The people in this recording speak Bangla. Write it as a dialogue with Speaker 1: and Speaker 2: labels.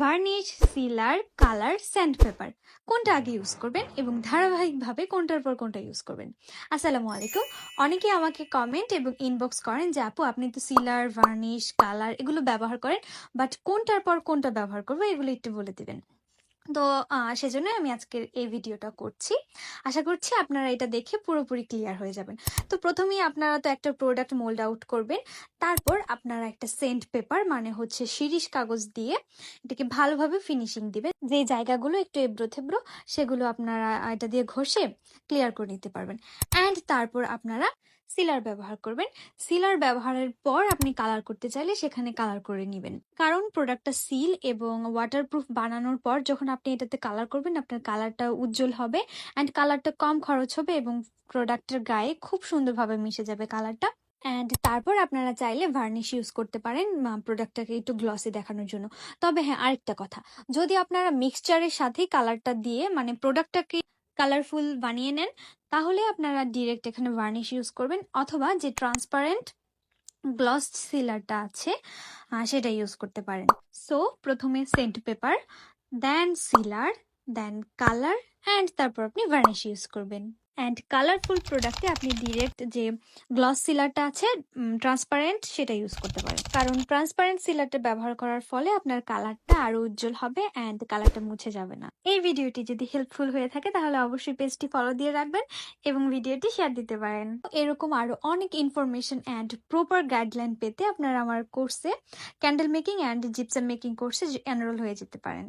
Speaker 1: ভার্নিশ, সিলার, কালার, স্যান্ডপেপার কোনটা আগে ইউজ করবেন এবং ধারাবাহিকভাবে কোনটার পর কোনটা ইউজ করবেন। আসসালামু আলাইকুম। অনেকেই আমাকে কমেন্ট এবং ইনবক্স করেন যে আপু আপনি তো সিলার, ভার্নিশ, কালার এগুলো ব্যবহার করেন, বাট কোনটার পর কোনটা ব্যবহার করবো এগুলো একটু বলে দিবেন। তো সেজন্য আমি আজকের এই ভিডিওটা করছি। আশা করছি আপনারা এটা দেখে পুরোপুরি ক্লিয়ার হয়ে যাবেন। তো প্রথমেই আপনারা তো একটা প্রোডাক্ট মোল্ড আউট করবেন, তারপর আপনারা একটা সেন্ট পেপার মানে হচ্ছে শিরিষ কাগজ দিয়ে এটাকে ভালোভাবে ফিনিশিং দিবেন। যে জায়গাগুলো একটু এবড়ো থেবড়ো সেগুলো আপনারা এটা দিয়ে ঘষে ক্লিয়ার করে নিতে পারবেন। অ্যান্ড তারপর আপনারা সিলার ব্যবহার করবেন। সিলার ব্যবহারের পর আপনি কালার করতে চাইলে সেখানে কালার করে নেবেন, কারণ প্রোডাক্টটা সিল এবং ওয়াটারপ্রুফ বানানোর পর যখন আপনি এটাতে কালার করবেন আপনার কালারটা উজ্জ্বল হবে অ্যান্ড কালারটা কম খরচ হবে এবং প্রোডাক্টের গায়ে খুব সুন্দরভাবে মিশে যাবে কালারটা। অ্যান্ড তারপর আপনারা চাইলে ভার্নিশ ইউজ করতে পারেন প্রোডাক্টটাকে একটু গ্লসি দেখানোর জন্য। তবে হ্যাঁ, আরেকটা কথা, যদি আপনারা মিক্সচারের সাথেই কালারটা দিয়ে মানে প্রোডাক্টটাকে কালারফুল বানিয়ে নেন তাহলে আপনারা ডিরেক্ট এখানে ভার্নিশ ইউজ করবেন, অথবা যে ট্রান্সপারেন্ট গ্লস সিলারটা আছে সেটা ইউজ করতে পারেন। সো প্রথমে sandpaper, then sealer, then colour and তারপর আপনি ভার্নিশ ইউজ করবেন। অ্যান্ড কালারফুল প্রোডাক্টে আপনি ডিরেক্ট যে গ্লস সিলারটা আছে ট্রান্সপারেন্ট সেটা ইউজ করতে পারেন, কারণ ট্রান্সপারেন্ট সিলারটা ব্যবহার করার ফলে আপনার কালারটা আরো উজ্জ্বল হবে অ্যান্ড কালারটা মুছে যাবে না। এই ভিডিওটি যদি হেল্পফুল হয়ে থাকে তাহলে অবশ্যই পেজটি ফলো দিয়ে রাখবেন এবং ভিডিওটি শেয়ার দিতে পারেন। এরকম আরো অনেক ইনফরমেশন অ্যান্ড প্রপার গাইডলাইন পেতে আপনারা আমার কোর্সে candle making and gypsum making কোর্সে এনরোল হয়ে যেতে পারেন।